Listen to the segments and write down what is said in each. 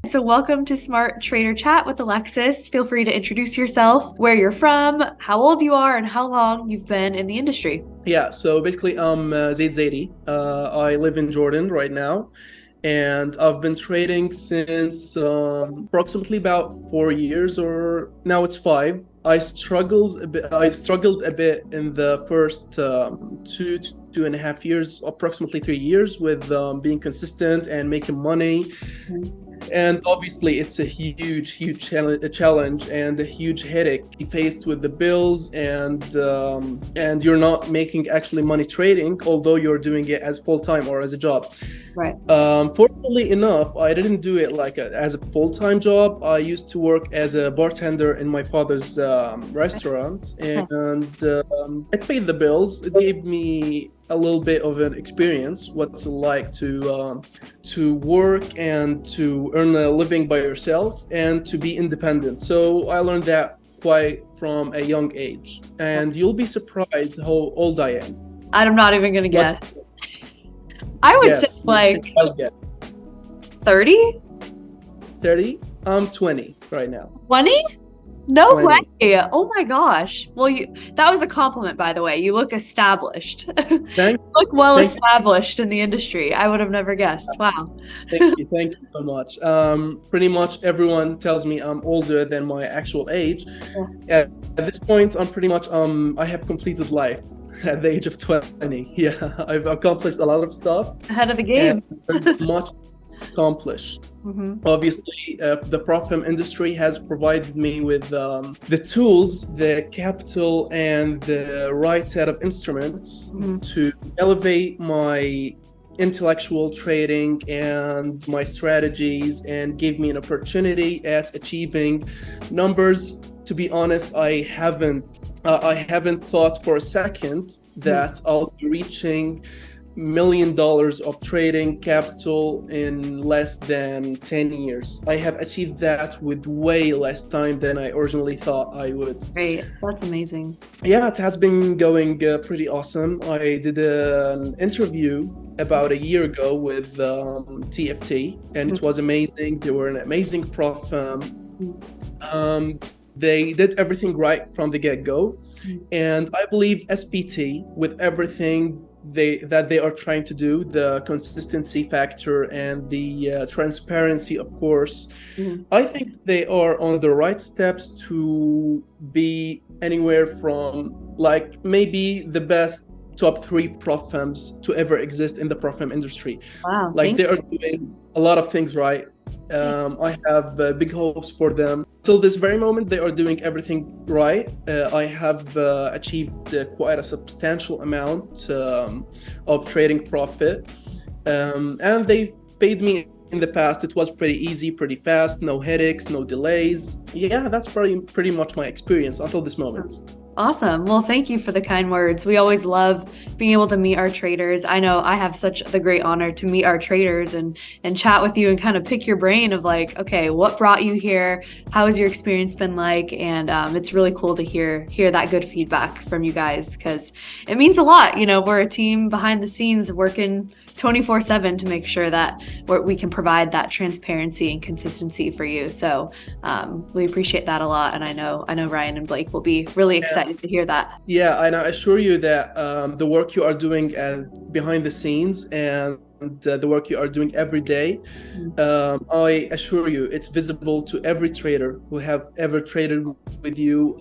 So, welcome to Smart Trader Chat with Alexis. Feel free to introduce yourself, where you're from, how old you are, and how long you've been in the industry. Yeah, so basically, I'm Zaid Zaidi. I live in Jordan right now, and I've been trading since approximately about 4 years, or now it's five. I struggled a bit. I struggled a bit in the first 2.5 years, approximately 3 years, with being consistent and making money. And obviously, it's a huge challenge and a huge headache faced with the bills, and you're not making actually money trading, although you're doing it as full time or as a job. Right. Fortunately enough, I didn't do it like as a full-time job. I used to work as a bartender in my father's restaurant, and it paid the bills. It gave me a little bit of an experience, what's it like to work and to earn a living by yourself and to be independent. So I learned that quite from a young age, and you'll be surprised how old I am. I'm not even going to What? guess. I would say Yes, you think like I'll get 30, 30? I'm 20 right now. 20? No 20. way. Oh my gosh. Well, that was a compliment, by the way. You look established. Thank, Look well thank, established in the industry. I would have never guessed. Wow. thank you so much. Pretty much everyone tells me I'm older than my actual age. At this point, I'm pretty much I have completed life at the age of 20. Yeah, I've accomplished a lot of stuff, Ahead of the and game. there's much to accomplish. Hmm. Obviously, the prop firm industry has provided me with the tools, the capital, and the right set of instruments to elevate my intellectual trading and my strategies, and give me an opportunity at achieving numbers. To be honest, I haven't thought for a second that I'll be reaching $1 million of trading capital in less than 10 years. I have achieved that with way less time than I originally thought I would. Great. That's amazing. Yeah, it has been going pretty awesome. I did an interview about a year ago with TFT, and it was amazing. They were an amazing prop firm. They did everything right from the get-go. And I believe SPT, with everything they are trying to do, the consistency factor and the transparency, of course, I think they are on the right steps to be anywhere from like maybe the best top three prop firms to ever exist in the prop firm industry. Wow. Like Thank they are doing a lot of things right. I have big hopes for them. Till this very moment, they are doing everything right. I have achieved quite a substantial amount of trading profit, and they've paid me in the past. It was pretty easy, pretty fast, no headaches, no delays. Yeah, that's pretty much my experience until this moment. Awesome. Well, thank you for the kind words. We always love being able to meet our traders. I know I have such the great honor to meet our traders and chat with you and kind of pick your brain of like, okay, what brought you here? How has your experience been like? And it's really cool to hear that good feedback from you guys because it means a lot. You know, we're a team behind the scenes working 24/7 to make sure that we can provide that transparency and consistency for you. So we appreciate that a lot, and I know Ryan and Blake will be really excited to hear that. Yeah, and I assure you that the work you are doing behind the scenes and the work you are doing every day, I assure you, it's visible to every trader who have ever traded with you.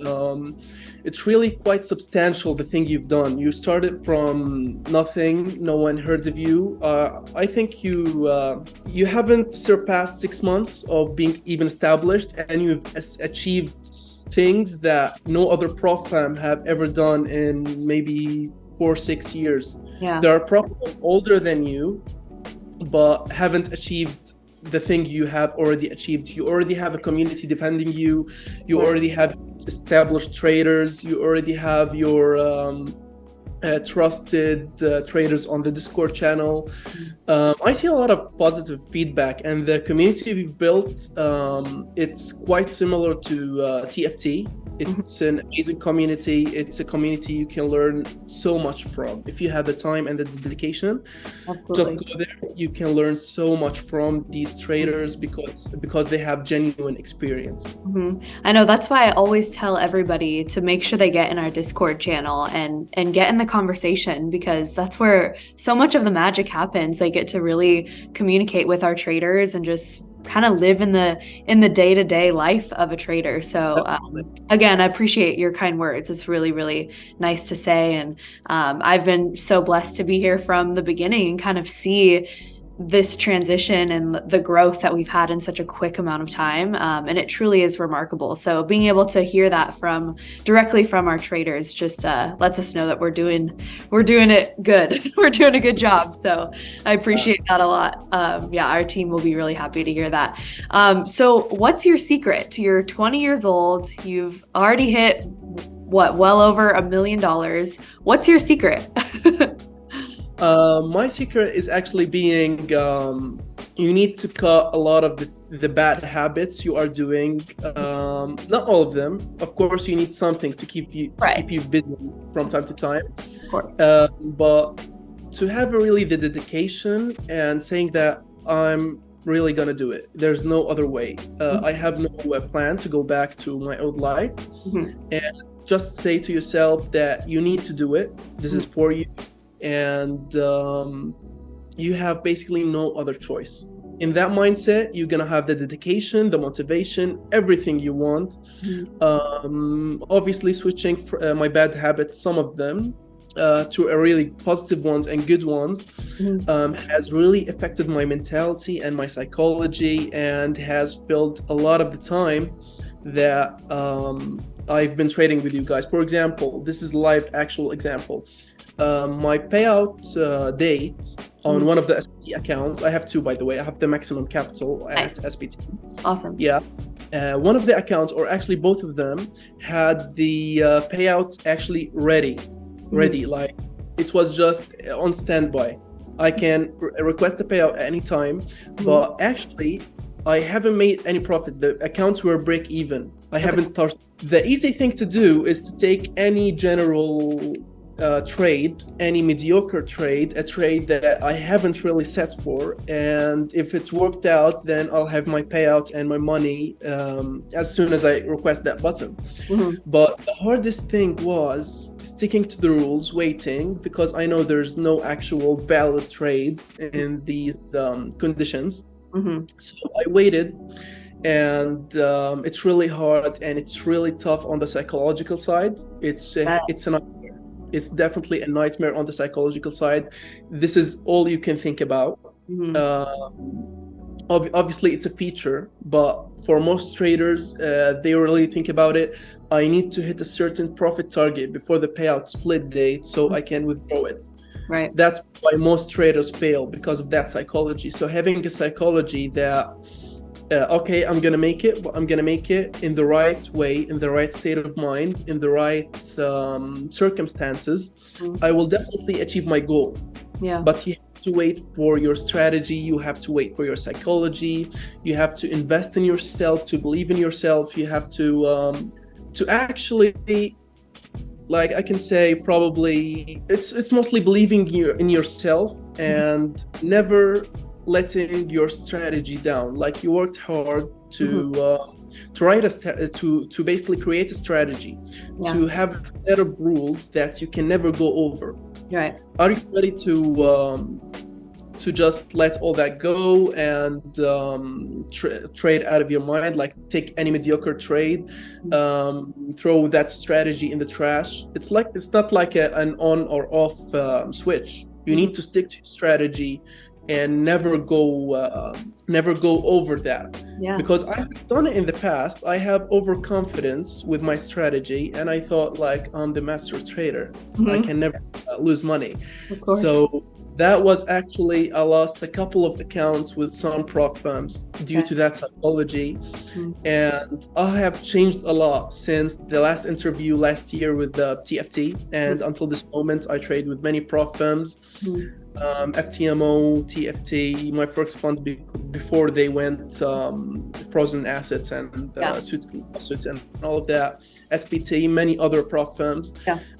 It's really quite substantial, the thing you've done. You started from nothing, no one heard of you. I think you haven't surpassed 6 months of being even established, and you've achieved things that no other prop firm have ever done in maybe 4 or 6 years. Yeah. There are prop firms older than you, but haven't achieved the thing you have already achieved. You already have a community defending you. You already have established traders. You already have your trusted traders on the Discord channel. I see a lot of positive feedback, and the community we've built, it's quite similar to TFT. Mhm. It's an amazing community. It's a community you can learn so much from. If you have the time and the dedication, just Absolutely. go there. You can learn so much from these traders because they have genuine experience. I know that's why I always tell everybody to make sure they get in our Discord channel and get in the conversation, because that's where so much of the magic happens. They get to really communicate with our traders and just kind of live in the day-to-day life of a trader. So again, I appreciate your kind words. It's really, really nice to say. And I've been so blessed to be here from the beginning and kind of see this transition and the growth that we've had in such a quick amount of time. And it truly is remarkable. So being able to hear that from directly from our traders just lets us know that we're doing it good. We're doing a good job. So I appreciate that a lot. Yeah, our team will be really happy to hear that. So what's your secret? You're 20 years old. You've already hit well over $1 million. What's your secret? My secret is actually being you need to cut a lot of the bad habits you are doing. Not all of them. Of course, you need something to keep you busy from time to time. Of course. But to have really the dedication and saying that I'm really gonna do it. There's no other way. I have no plan to go back to my old life. And just say to yourself that you need to do it. This is for you. And you have basically no other choice. In that mindset, you're gonna have the dedication, the motivation, everything you want. Obviously, switching my bad habits, some of them, to a really positive ones and good ones, has really affected my mentality and my psychology, and has filled a lot of the time that I've been trading with you guys. For example, this is live actual example. My payout date on one of the SPT accounts, I have two, by the way. I have the maximum capital at SPT. Awesome. Yeah. One of the accounts, or actually both of them, had the payout actually ready. Like it was just on standby. I can request the payout at any time, but actually I haven't made any profit. The accounts were break even. I haven't touched. The easy thing to do is to take any general trade, any mediocre trade, a trade that I haven't really set for, and if it worked out, then I'll have my payout and my money as soon as I request that button. But the hardest thing was sticking to the rules, waiting, because I know there's no actual valid trades in these conditions. So I waited, and it's really hard and it's really tough on the psychological side. It's It's definitely a nightmare on the psychological side. This is all you can think about. Obviously, it's a feature, but for most traders, they really think about it. I need to hit a certain profit target before the payout split date so I can withdraw it. Right. That's why most traders fail, because of that psychology. So having a psychology that okay, I'm gonna make it, but I'm gonna make it in the right way, in the right state of mind, in the right circumstances, I will definitely achieve my goal. Yeah. But you have to wait for your strategy, you have to wait for your psychology, you have to invest in yourself, to believe in yourself, you have to actually, like I can say, probably it's mostly believing in yourself and never letting your strategy down. Like you worked hard to write to basically create a strategy, to have a set of rules that you can never go over. Right. Are you ready to just let all that go and trade out of your mind, like take any mediocre trade, throw that strategy in the trash? It's not like an on or off switch. You need to stick to your strategy and never go over that. Because I've done it in the past. I have overconfidence with my strategy, and I thought, like, I'm the master trader. I can never lose money. Of course. So That was actually, I lost a couple of accounts with some prop firms due to that psychology. And I have changed a lot since the last interview last year with the TFT. And until this moment, I trade with many prop firms, FTMO, TFT, my first fund before they went frozen assets and suits and all of that, SPT, many other prop firms.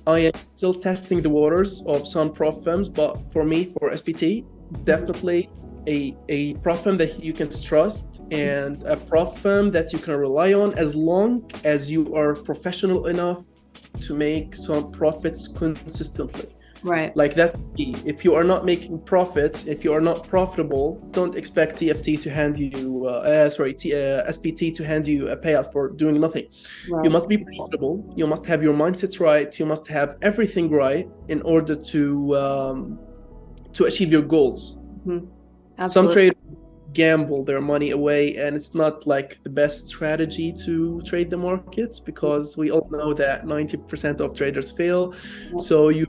I am still testing the waters of some prop firms, but for me, for SPT, definitely a prop firm that you can trust and a prop firm that you can rely on as long as you are professional enough to make some profits consistently. Right. Like that's key. If you are not making profits, if you are not profitable, don't expect TFT to hand you, SPT to hand you a payout for doing nothing. Right. You must be profitable. You must have your mindset right. You must have everything right in order to achieve your goals. Absolutely. Some traders gamble their money away, and it's not like the best strategy to trade the markets because we all know that 90% of traders fail. So you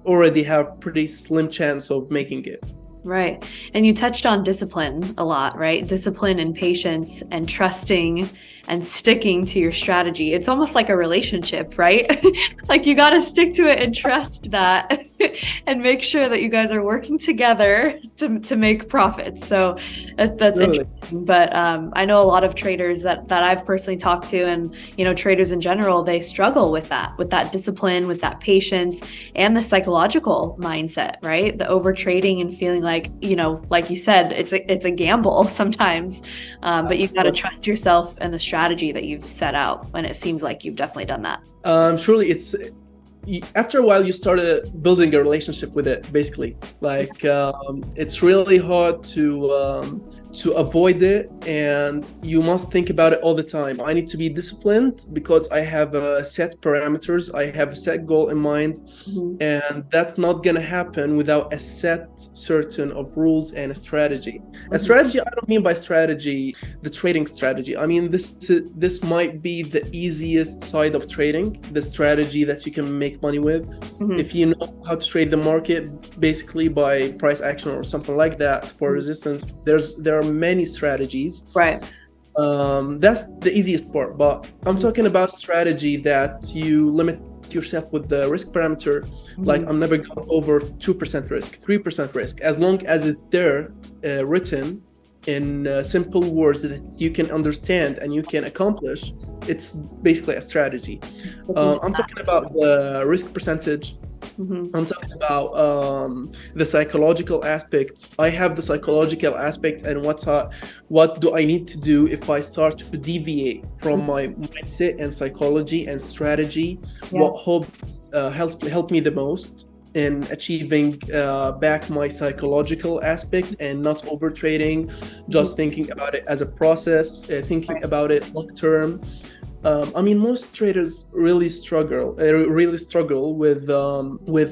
already have pretty slim chance of making it. Right. And you touched on discipline a lot, right? Discipline and patience and trusting and sticking to your strategy. It's almost like a relationship, right? Like you got to stick to it and trust that and make sure that you guys are working together to make profits. So that's really interesting. But I know a lot of traders that I've personally talked to, and traders in general, they struggle with that discipline, with that patience, and the psychological mindset, right? The over trading and feeling like you said, it's a gamble sometimes, but you've got to trust yourself and the strategy that you've set out, and it seems like you've definitely done that. Surely it's after a while you started building a relationship with it, basically. Like it's really hard to avoid it, and you must think about it all the time. I need to be disciplined because I have set parameters, I have a set goal in mind, and that's not gonna happen without a set certain of rules and a strategy. A strategy, I don't mean by strategy the trading strategy. I mean this might be the easiest side of trading, the strategy that you can make money with. If you know how to trade the market, basically by price action or something like that, support resistance, there are many strategies. Right. That's the easiest part, but I'm talking about strategy that you limit yourself with the risk parameter. Like I'm never going over 2% risk, 3% risk, as long as it's there written in simple words that you can understand and you can accomplish. It's basically a strategy. I'm talking about the risk percentage. I'm talking about the psychological aspect. I have the psychological aspect, and what do I need to do if I start to deviate from my mindset and psychology and strategy? What help me the most in achieving back my psychological aspect and not over trading, just thinking about it as a process, thinking about it long term. I mean, most traders really struggle with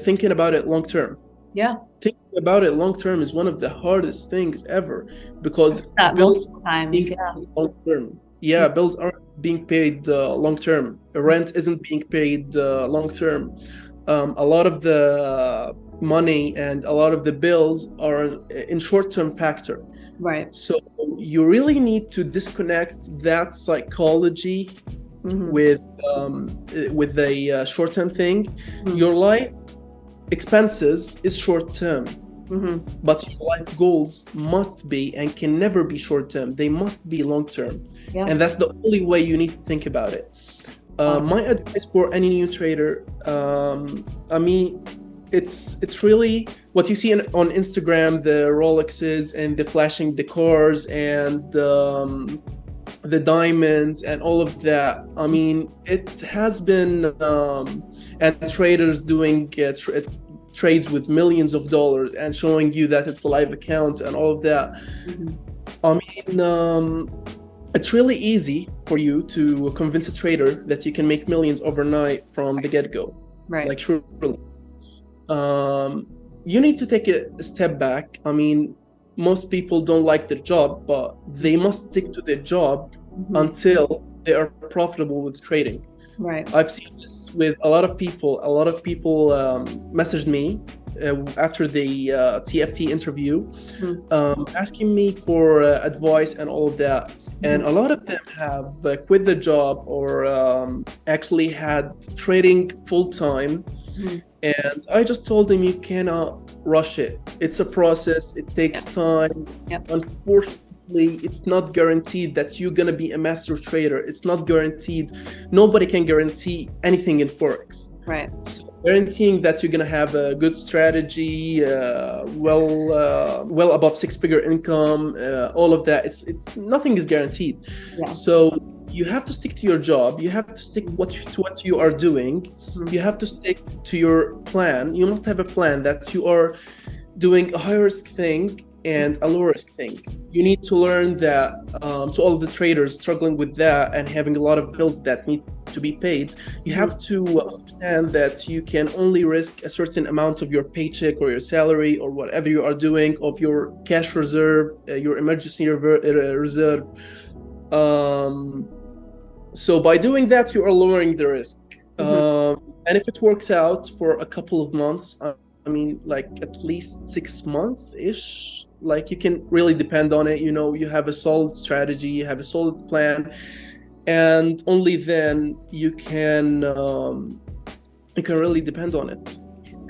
thinking about it long term. Yeah. Thinking about it long term is one of the hardest things ever, because bills times, long term. Yeah, bills aren't being paid long term. Rent isn't being paid long term. A lot of the money and a lot of the bills are in short-term factor. Right. So you really need to disconnect that psychology with the short-term thing. Your life expenses is short-term, but your life goals must be and can never be short-term. They must be long-term, and that's the only way you need to think about it. My advice for any new trader, I mean, it's really what you see on Instagram, the Rolexes and the flashing the cars and the diamonds and all of that. I mean, it has been and traders doing trades with millions of dollars and showing you that it's a live account and all of that. I mean, it's really easy for you to convince a trader that you can make millions overnight from the get-go. Right. Like, truly. You need to take a step back. I mean, most people don't like their job, but they must stick to their job until they are profitable with trading. Right. I've seen this with a lot of people. A lot of people messaged me after the TFT interview, asking me for advice and all of that. And a lot of them have quit the job or actually had trading full time. And I just told them, you cannot rush it. It's a process. It takes time. Unfortunately, it's not guaranteed that you're going to be a master trader. It's not guaranteed. Nobody can guarantee anything in Forex. Right. So guaranteeing that you're going to have a good strategy, well above six-figure income, all of that, it's nothing is guaranteed. So you have to stick to your job. You have to stick to what you are doing. You have to stick to your plan. You must have a plan that you are doing a high risk thing and a low risk thing. You need to learn that to all the traders struggling with that and having a lot of bills that need to be paid, you have to understand that you can only risk a certain amount of your paycheck or your salary or whatever you are doing, of your cash reserve, your emergency reserve. So by doing that, you are lowering the risk. And if it works out for a couple of months, I mean, like at least 6 months-ish, like you can really depend on it. You know, you have a solid strategy, you have a solid plan, and only then you can really depend on it.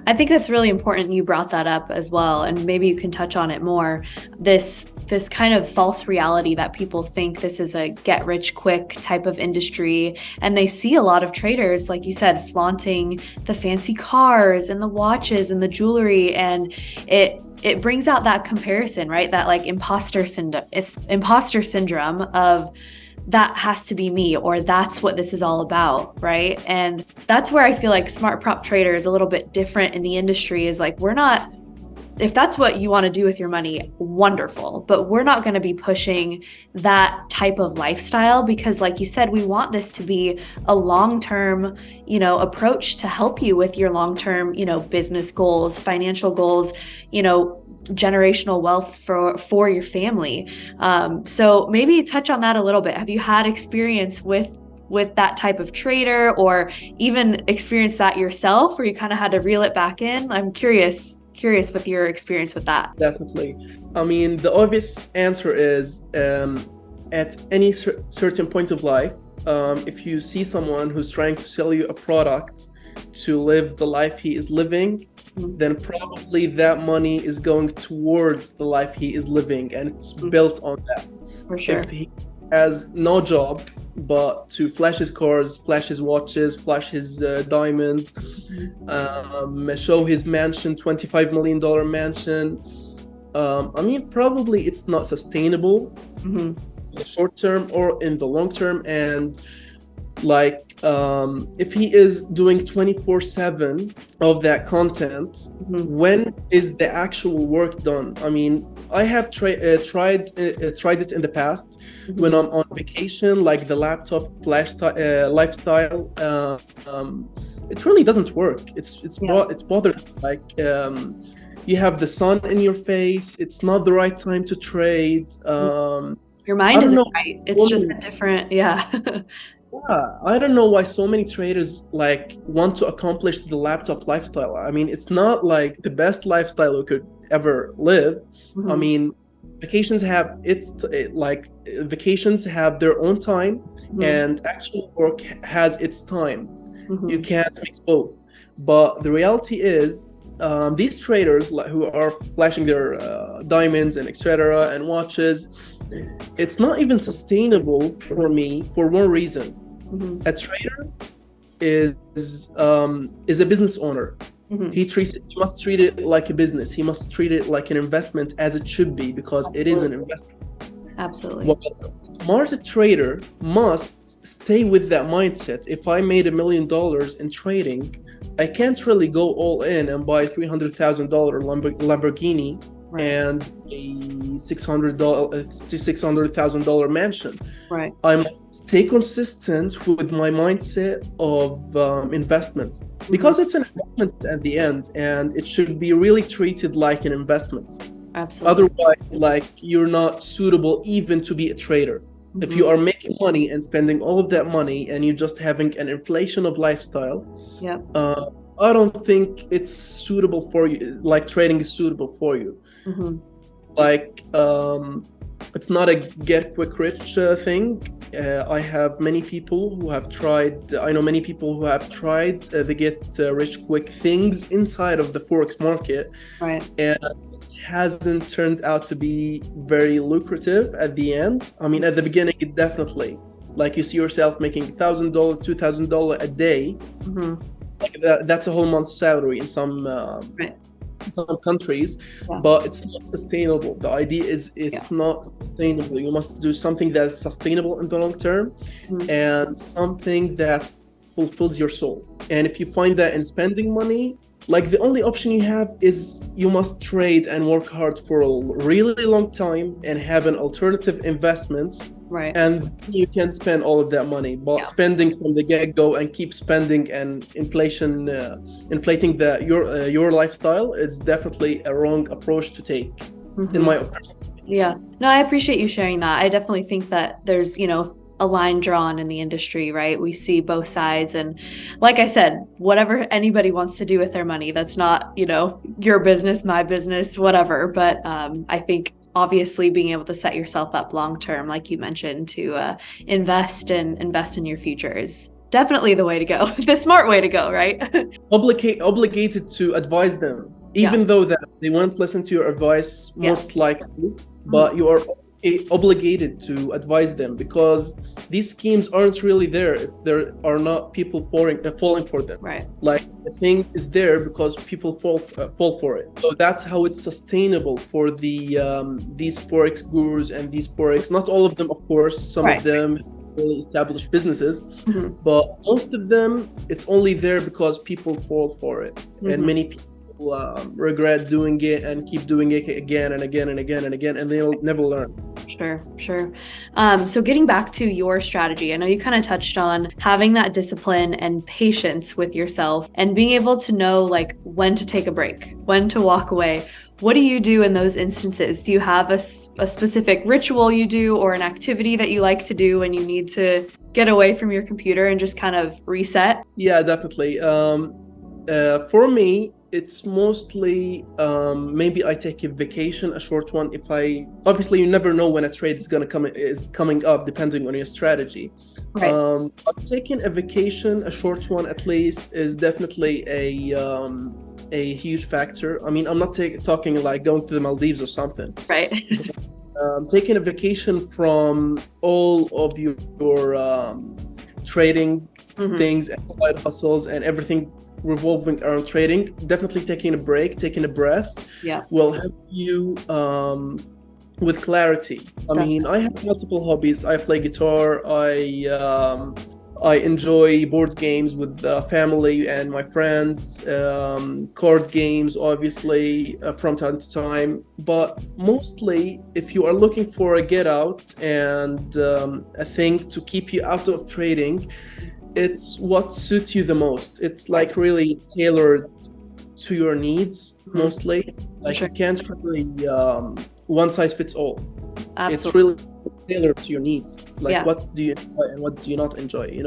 I think that's really important. You brought that up as well, and maybe you can touch on it more. This kind of false reality that people think this is a get rich quick type of industry, and they see a lot of traders, like you said, flaunting the fancy cars and the watches and the jewelry, and it brings out that comparison, right? That like imposter syndrome of, that has to be me, or that's what this is all about, right? And that's where I feel like smart prop trader is a little bit different in the industry, is like, we're not, if that's what you want to do with your money, wonderful, but we're not going to be pushing that type of lifestyle, because like you said, we want this to be a long-term, approach to help you with your long-term, business goals, financial goals, generational wealth for your family. So maybe touch on that a little bit. Have you had experience with that type of trader, or even experienced that yourself, where you kind of had to reel it back in? I'm curious with your experience with that. Definitely. I mean, the obvious answer is at any certain point of life, if you see someone who's trying to sell you a product to live the life he is living, then probably that money is going towards the life he is living, and it's built on that. For sure. If he has no job but to flash his cars, flash his watches, flash his diamonds, show his mansion, $25 million mansion, I mean, probably it's not sustainable in the short term or in the long term. And like if he is doing 24/7 of that content, when is the actual work done? I mean, I have tried it in the past when I'm on vacation, like the laptop lifestyle. It really doesn't work. It's bothering. Like you have the sun in your face. It's not the right time to trade. Your mind isn't right. It's just a different, I don't know why so many traders like want to accomplish the laptop lifestyle. I mean, it's not like the best lifestyle you could ever live. I mean, vacations have their own time, and actual work has its time. You can't mix both. But the reality is, these traders who are flashing their diamonds and etc. and watches, it's not even sustainable for me for one reason. A trader is a business owner. He must treat it like a business. He must treat it like an investment, as it should be, because it is an investment. Absolutely. Well, a smart trader must stay with that mindset. If I made $1 million in trading, I can't really go all in and buy $300,000 Lamborghini and a $600,000 to $600,000 mansion. Right. I must stay consistent with my mindset of investment, because it's an investment at the end, and it should be really treated like an investment. Absolutely. Otherwise, like, you're not suitable even to be a trader. If you are making money and spending all of that money and you're just having an inflation of lifestyle, Yep. I don't think it's suitable for you. Like trading is suitable for you. Like it's not a get quick rich thing. I have many people who have tried. I know many people who have tried the get rich quick things inside of the forex market, Right. and it hasn't turned out to be very lucrative at the end. I mean, at the beginning, it definitely, like, you see yourself making $1,000, $2,000 a day. Like that's a whole month's salary in some Right. some countries, Yeah. but it's not sustainable. The idea is it's not sustainable. You must do something that's sustainable in the long term and something that fulfills your soul. And if you find that in spending money, like, the only option you have is you must trade and work hard for a really long time and have an alternative investment. Right. And you can spend all of that money, but spending from the get-go and keep spending and inflating your lifestyle is definitely a wrong approach to take, in my opinion. Yeah. No, I appreciate you sharing that. I definitely think that there's, a line drawn in the industry, right? We see both sides. And like I said, whatever anybody wants to do with their money, that's not, your business, my business, whatever. But I think obviously being able to set yourself up long term, like you mentioned, to invest in your future is definitely the way to go, the smart way to go, right? Obligated to advise them, even though that they won't listen to your advice, most likely, but you are obligated to advise them, because these schemes aren't really there if there are not people falling for them. Right. Like, the thing is there because people fall for it. So that's how it's sustainable for the these forex gurus and these forex. Not all of them, of course. Some of them really established businesses, but most of them, it's only there because people fall for it, and many people regret doing it and keep doing it again and again and again and again, and they'll never learn. Sure. So getting back to your strategy, I know you kind of touched on having that discipline and patience with yourself and being able to know, like, when to take a break, when to walk away. What do you do in those instances? Do you have a specific ritual you do, or an activity that you like to do when you need to get away from your computer and just kind of reset? Yeah, definitely. For me, it's mostly maybe I take a vacation, a short one. Obviously you never know when a trade is coming up, depending on your strategy. Right. But taking a vacation, a short one at least, is definitely a huge factor. I mean, I'm not talking like going to the Maldives or something. Right. Taking a vacation from all of your trading things and side hustles and everything revolving around trading, definitely taking a break, taking a breath, will help you with clarity. I mean, I have multiple hobbies. I play guitar. I enjoy board games with family and my friends, card games, obviously, from time to time. But mostly, if you are looking for a get out and a thing to keep you out of trading, it's what suits you the most. It's like really tailored to your needs, mostly. Like, you can't really one size fits all. Absolutely. It's really tailored to your needs. Like, what do you enjoy and what do you not enjoy?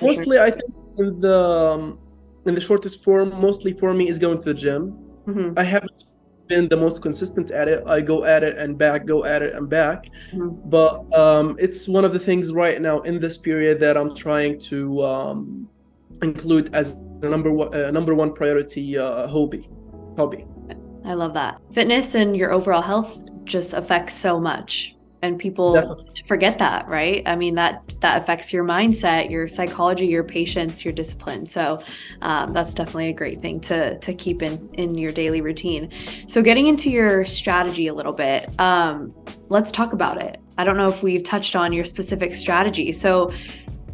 Mostly, I think in the shortest form, mostly for me, is going to the gym. I haven't been the most consistent at it. I go at it and back, but it's one of the things right now in this period that I'm trying to include as the number one priority hobby. I love that. Fitness and your overall health just affects so much, and people forget that, right? I mean, that affects your mindset, your psychology, your patience, your discipline. So that's definitely a great thing to keep in your daily routine. So getting into your strategy a little bit, let's talk about it. I don't know if we've touched on your specific strategy. So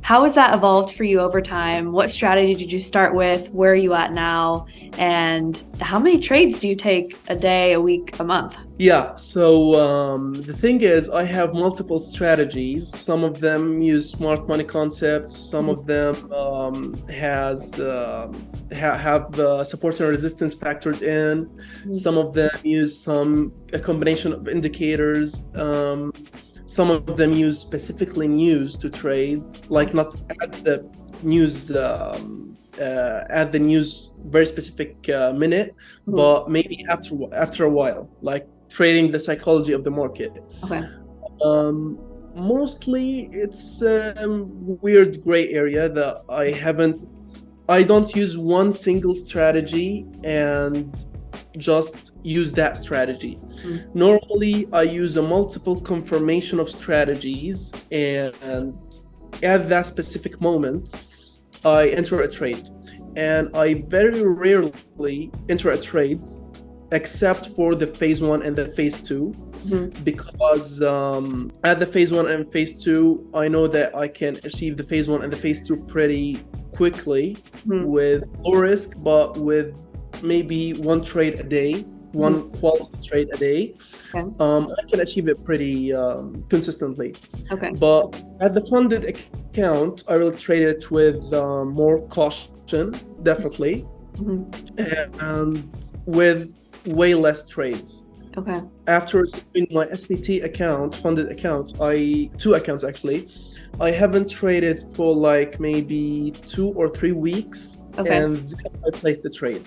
how has that evolved for you over time? What strategy did you start with? Where are you at now? And how many trades do you take a day, a week, a month? Yeah, so the thing is, I have multiple strategies. Some of them use smart money concepts. Some of them have support and resistance factored in. Some of them use a combination of indicators. some of them use specifically news to trade, like not at the news very specific minute, but maybe after a while, like trading the psychology of the market. Okay. Mostly it's a weird gray area that I don't use one single strategy and just use that strategy. Normally I use a multiple confirmation of strategies, and at that specific moment I enter a trade, and I very rarely enter a trade except for the phase 1 and the phase 2, because at the phase 1 and phase 2 I know that I can achieve the phase 1 and the phase 2 pretty quickly with low risk, but with maybe one trade a day, one quality trade a day. I can achieve it pretty consistently. Okay. But at the funded account, I will trade it with more caution, definitely, and with way less trades. Okay. After receiving my SPT account, funded account, two accounts actually, I haven't traded for like maybe 2 or 3 weeks, and then I placed the trade.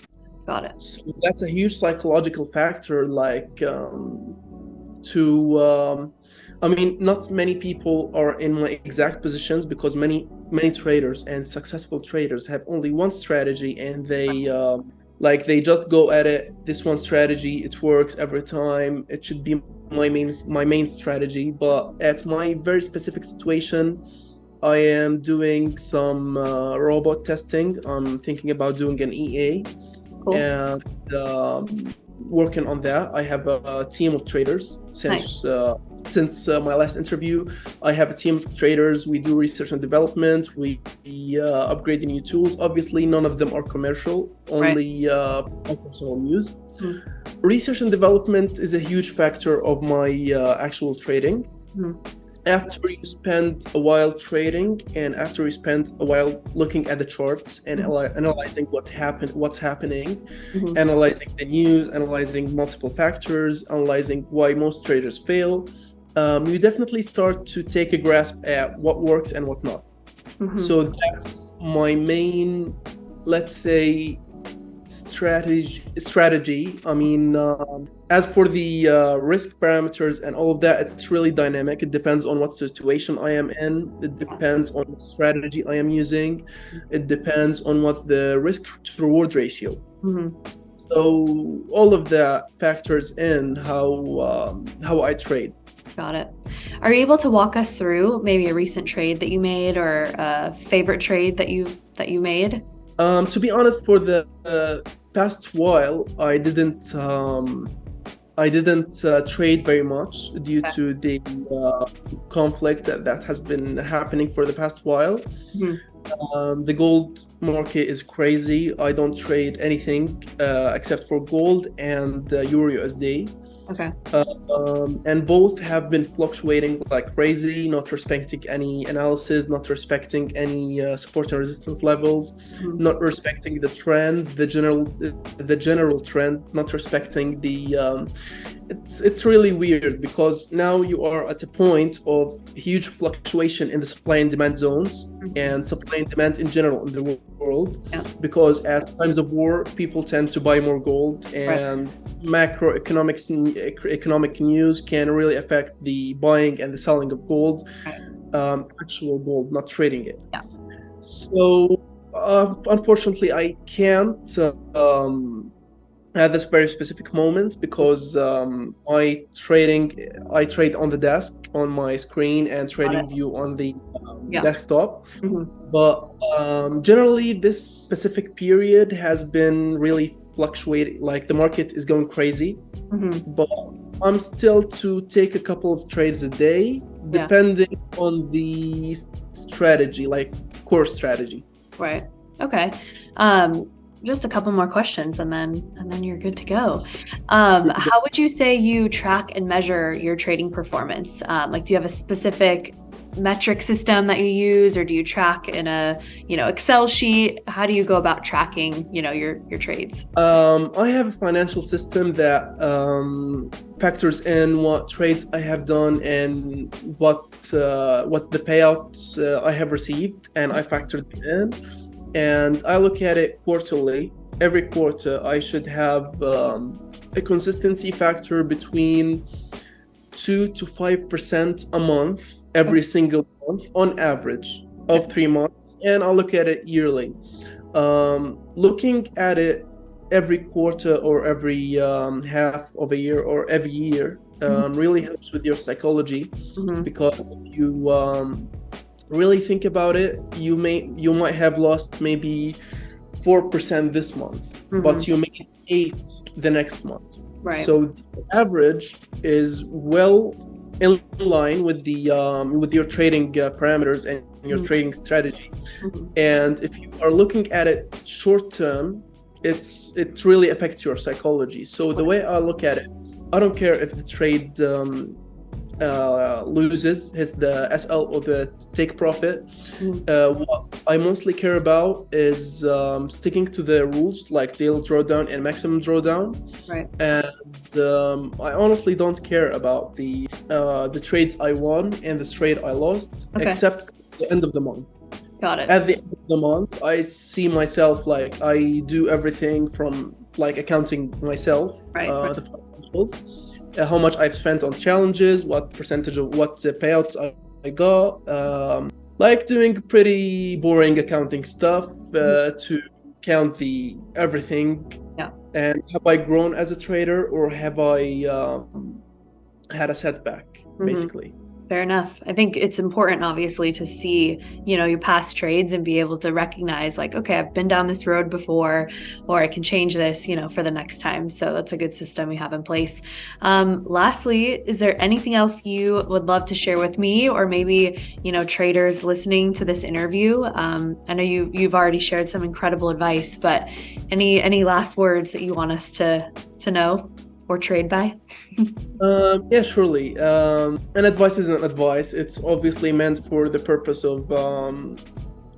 Got it. So that's a huge psychological factor, like I mean, not many people are in my exact positions, because many traders and successful traders have only one strategy, and they just go at it. This one strategy, it works every time. It should be my main strategy. But at my very specific situation, I am doing some robot testing. I'm thinking about doing an EA. Cool. And working on that. I have a team of traders since my last interview. I have a team of traders. We do research and development. We upgrade the new tools. Obviously, none of them are commercial, only personal use. Research and development is a huge factor of my actual trading. After you spend a while trading, and after you spend a while looking at the charts and analyzing what's happening, analyzing the news, analyzing multiple factors, analyzing why most traders fail, you definitely start to take a grasp at what works and what not. So that's my main, let's say, strategy. I mean, as for the risk parameters and all of that, it's really dynamic. It depends on what situation I am in. It depends on what strategy I am using. It depends on what the risk to reward ratio. So all of that factors in how I trade. Got it. Are you able to walk us through maybe a recent trade that you made, or a favorite trade that you made? To be honest, for the past while, I didn't trade very much due to the conflict that has been happening for the past while. The gold market is crazy. I don't trade anything except for gold and Euro USD. And both have been fluctuating like crazy, not respecting any analysis, not respecting any support and resistance levels, not respecting the trends, the general trend, not respecting the it's really weird, because now you are at a point of huge fluctuation in the supply and demand zones, and supply and demand in general in the world, because at times of war people tend to buy more gold, and economic news can really affect the buying and the selling of gold, actual gold, not trading it. So unfortunately I can't at this very specific moment, because I trade on the desk on my screen and trading view on the desktop. But generally this specific period has been really fluctuating, like the market is going crazy, but I'm still to take a couple of trades a day, depending on the strategy, like core strategy. Right. Okay. Just a couple more questions, and then you're good to go. How would you say you track and measure your trading performance? Like, do you have a specific metric system that you use, or do you track in a, Excel sheet? How do you go about tracking, your trades? I have a financial system that factors in what trades I have done and what the payouts I have received, and I factor them in. And I look at it quarterly. Every quarter, I should have a consistency factor between 2 to 5% a month, every single month, on average of 3 months, and I'll look at it yearly. Looking at it every quarter or every half of a year or every year really helps with your psychology, because if you really think about it, you might have lost maybe 4% this month, but you made 8 the next month. Right. So the average is well in line with your trading parameters and your trading strategy. And if you are looking at it short term, it really affects your psychology. So the way I look at it, I don't care if the trade loses, hits the SL or the take profit. What I mostly care about is sticking to the rules, like daily drawdown and maximum drawdown. Right. And I honestly don't care about the trades I won and the trade I lost, except at the end of the month. Got it. At the end of the month, I see myself, like, I do everything from like accounting myself, the financials, how much I've spent on challenges, what percentage of what payouts I got, like doing pretty boring accounting stuff to count the everything. Yeah. And have I grown as a trader, or have I had a setback, basically? Fair enough. I think it's important, obviously, to see, your past trades and be able to recognize, like, okay, I've been down this road before, or I can change this, for the next time. So that's a good system we have in place. Lastly, is there anything else you would love to share with me, or maybe, traders listening to this interview? I know you've already shared some incredible advice, but any last words that you want us to know or trade by? Yeah, surely. And advice isn't advice. It's obviously meant for the purpose of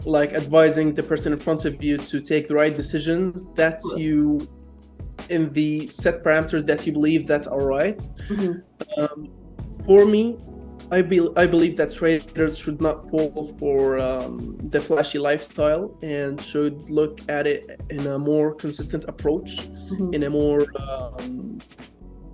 like advising the person in front of you to take the right decisions that you, in the set parameters that you believe that are right. For me, I believe that traders should not fall for the flashy lifestyle, and should look at it in a more consistent approach, in a more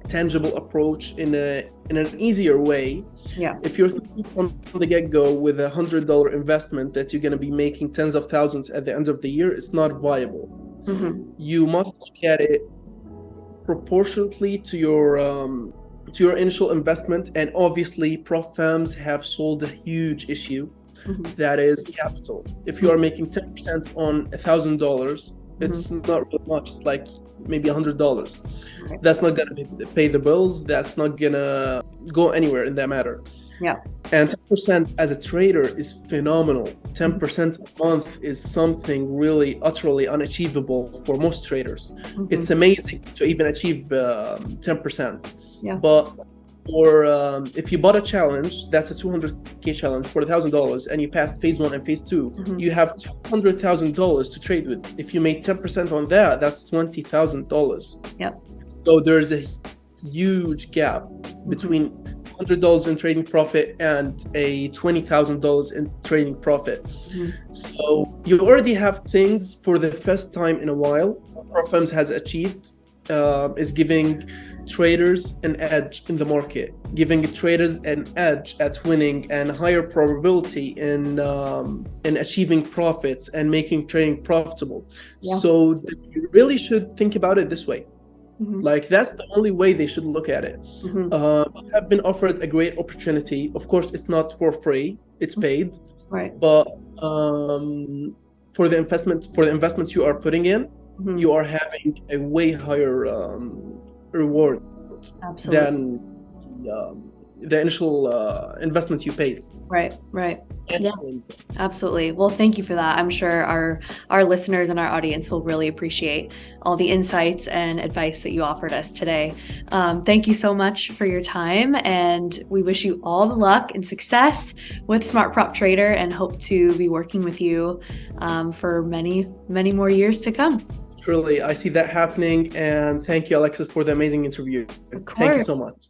tangible approach, in an easier way. Yeah. If you're thinking from the get-go with $100 investment that you're going to be making tens of thousands at the end of the year, it's not viable. You must look at it proportionately to your initial investment, and obviously prop firms have solved a huge issue, that is capital. If you are making 10% on $1,000, it's not really much. It's like maybe $100. That's not gonna pay the bills. That's not gonna go anywhere in that matter. Yeah. And 10% as a trader is phenomenal. 10% a month is something really utterly unachievable for most traders. It's amazing to even achieve 10%. Yeah. But or if you bought a challenge, that's a $200K challenge for $1,000, and you passed phase 1 and phase 2, you have $200,000 to trade with. If you made 10% on that, that's $20,000. Yep. So there's a huge gap between $100 in trading profit and a $20,000 in trading profit. So you already have things for the first time in a while. What firms has achieved is giving traders an edge in the market, giving traders an edge at winning and higher probability in achieving profits and making trading profitable. Yeah. So you really should think about it this way. Like, that's the only way they should look at it. Have been offered a great opportunity. Of course, it's not for free; it's paid. Right. But for the investment you are putting in, you are having a way higher reward than the initial investment you paid. Right, right. Yeah, Actually, absolutely. Well, thank you for that. I'm sure our listeners and our audience will really appreciate all the insights and advice that you offered us today. Thank you so much for your time, and we wish you all the luck and success with Smart Prop Trader, and hope to be working with you for many, many more years to come. truly, I see that happening. And thank you, Alexis, for the amazing interview. Of Thank you so course. much.